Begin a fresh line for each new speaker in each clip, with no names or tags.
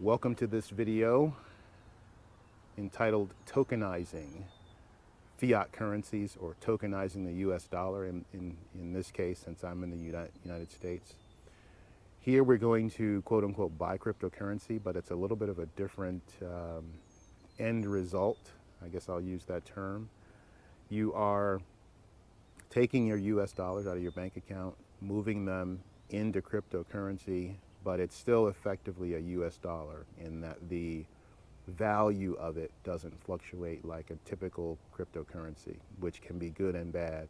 Welcome to this video entitled Tokenizing Fiat Currencies, or tokenizing the US dollar in this case, since I'm in the United States. Here we're going to quote unquote buy cryptocurrency, but it's a little bit of a different end result. I guess I'll use that term. You are taking your US dollars out of your bank account, moving them into cryptocurrency, but it's still effectively a US dollar in that the value of it doesn't fluctuate like a typical cryptocurrency, which can be good and bad.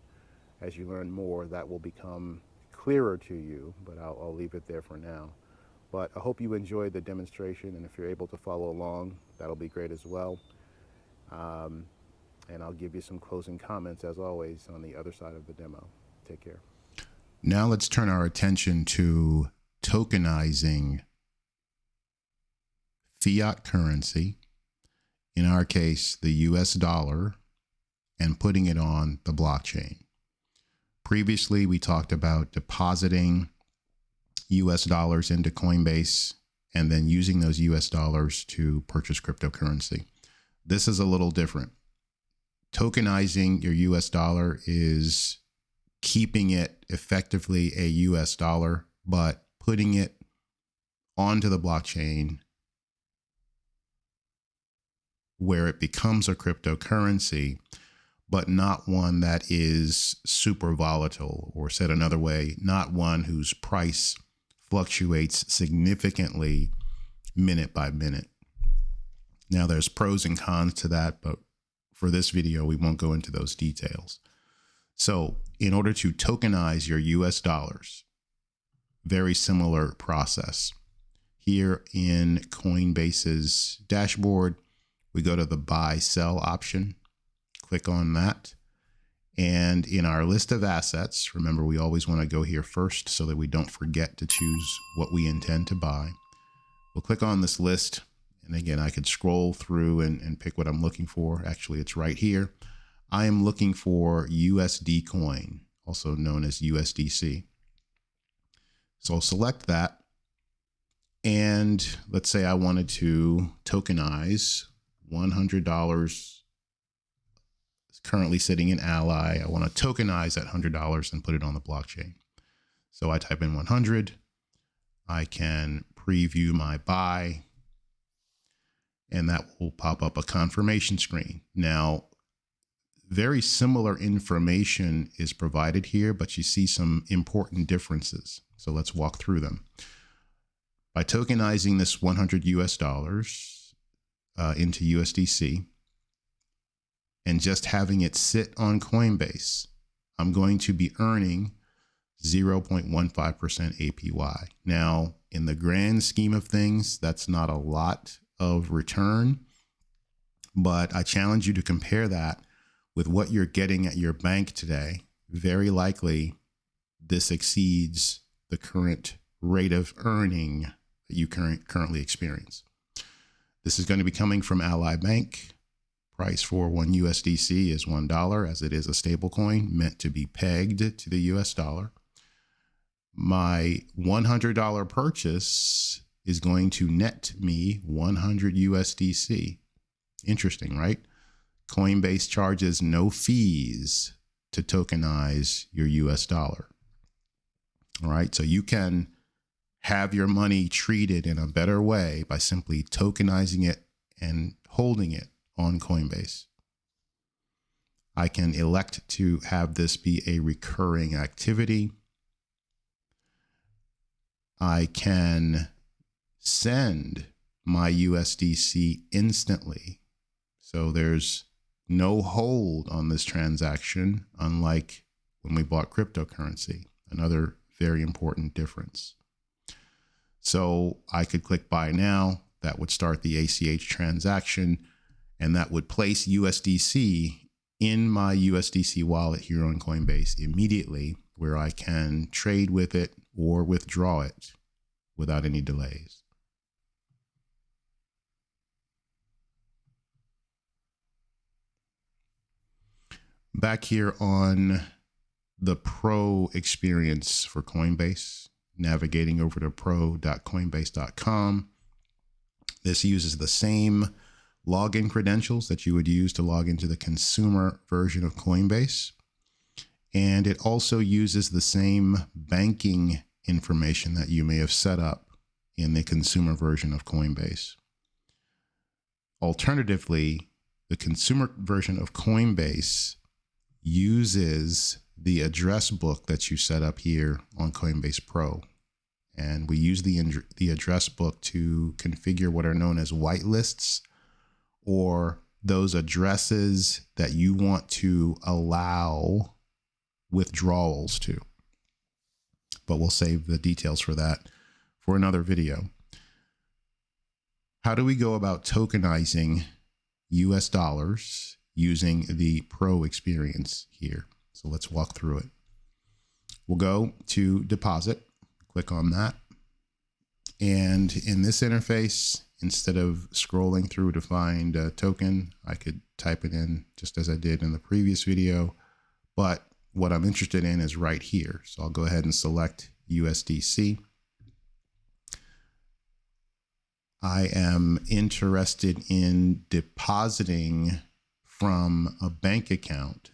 As you learn more, that will become clearer to you, but I'll leave it there for now. But I hope you enjoyed the demonstration, and if you're able to follow along, that'll be great as well. And I'll give you some closing comments, as always, on the other side of the demo. Take care.
Now let's turn our attention to tokenizing fiat currency, in our case, the US dollar, and putting it on the blockchain. Previously, we talked about depositing US dollars into Coinbase and then using those US dollars to purchase cryptocurrency. This is a little different. Tokenizing your US dollar is keeping it effectively a US dollar, but putting it onto the blockchain where it becomes a cryptocurrency, but not one that is super volatile, or said another way, not one whose price fluctuates significantly minute by minute. Now, there's pros and cons to that, but for this video, we won't go into those details. So in order to tokenize your US dollars, very similar process. Here in Coinbase's dashboard, we go to the buy sell option, click on that. And in our list of assets, remember, we always want to go here first so that we don't forget to choose what we intend to buy. We'll click on this list. And again, I could scroll through and pick what I'm looking for. Actually, it's right here. I am looking for USD coin, also known as USDC. So I'll select that. And let's say I wanted to tokenize $100 currently sitting in Ally. I want to tokenize that $100 and put it on the blockchain. So I type in 100. I can preview my buy, and that will pop up a confirmation screen. Now, very similar information is provided here, but you see some important differences. So let's walk through them. By tokenizing this 100 US dollars into USDC and just having it sit on Coinbase, I'm going to be earning 0.15% APY. Now, in the grand scheme of things, that's not a lot of return, but I challenge you to compare that with what you're getting at your bank today. Very likely this exceeds the current rate of earning that you currently experience. This is going to be coming from Ally Bank. Price for one USDC is $1, as it is a stable coin meant to be pegged to the US dollar. My $100 purchase is going to net me 100 USDC. Interesting, right? Coinbase charges no fees to tokenize your US dollar. All right, so you can have your money treated in a better way by simply tokenizing it and holding it on Coinbase. I can elect to have this be a recurring activity. I can send my USDC instantly. So there's no hold on this transaction, unlike when we bought cryptocurrency. Another very important difference. So I could click buy now. That would start the ACH transaction, and that would place USDC in my USDC wallet here on Coinbase immediately, where I can trade with it or withdraw it without any delays. Back here on the pro experience for Coinbase, navigating over to pro.coinbase.com, This uses the same login credentials that you would use to log into the consumer version of Coinbase. And it also uses the same banking information that you may have set up in the consumer version of Coinbase. Alternatively, the consumer version of Coinbase uses the address book that you set up here on Coinbase Pro. And we use the address book to configure what are known as whitelists, or those addresses that you want to allow withdrawals to. But we'll save the details for that for another video. How do we go about tokenizing US dollars using the Pro experience here? So let's walk through it. We'll go to deposit, click on that. And in this interface, instead of scrolling through to find a token, I could type it in just as I did in the previous video. But what I'm interested in is right here. So I'll go ahead and select USDC. I am interested in depositing from a bank account,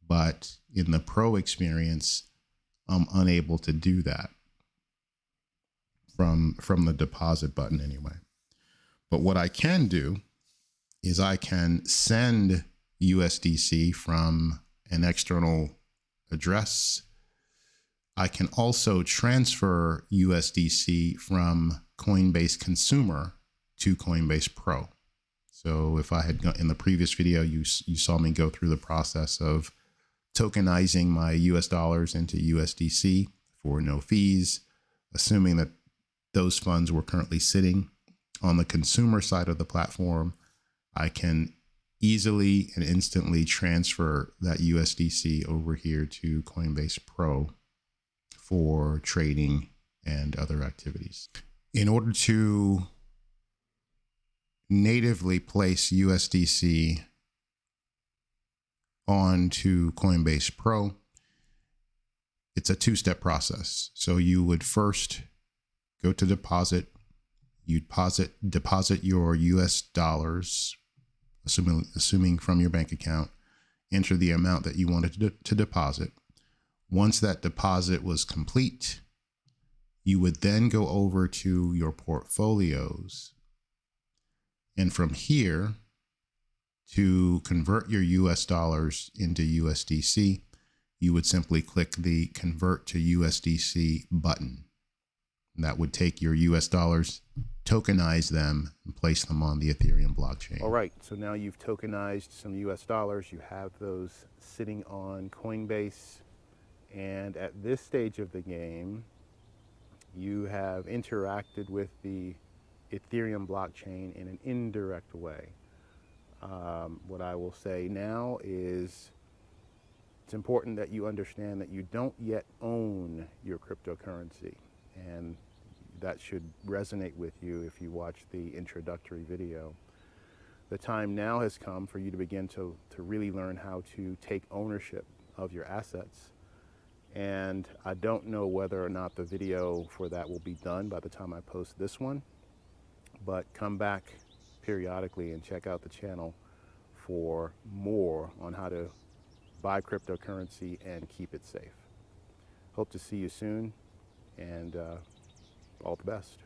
but in the Pro experience, I'm unable to do that from the deposit button anyway. But what I can do is I can send USDC from an external address. I can also transfer USDC from Coinbase Consumer to Coinbase Pro. So if I had in the previous video, you saw me go through the process of tokenizing my US dollars into USDC for no fees, assuming that those funds were currently sitting on the consumer side of the platform. I can easily and instantly transfer that USDC over here to Coinbase Pro for trading and other activities. In order to natively place USDC onto Coinbase Pro, it's a two-step process. So you would first go to deposit. You'd deposit your US dollars, assuming from your bank account, enter the amount that you wanted to deposit. Once that deposit was complete, you would then go over to your portfolios. And from here, to convert your US dollars into USDC, you would simply click the Convert to USDC button. That would take your US dollars, tokenize them, and place them on the Ethereum blockchain.
All right, so now you've tokenized some US dollars. You have those sitting on Coinbase. And at this stage of the game, you have interacted with the Ethereum blockchain in an indirect way. What I will say now is it's important that you understand that you don't yet own your cryptocurrency. And that should resonate with you if you watch the introductory video. The time now has come for you to begin to really learn how to take ownership of your assets. And I don't know whether or not the video for that will be done by the time I post this one, but come back periodically and check out the channel for more on how to buy cryptocurrency and keep it safe. Hope to see you soon, and all the best.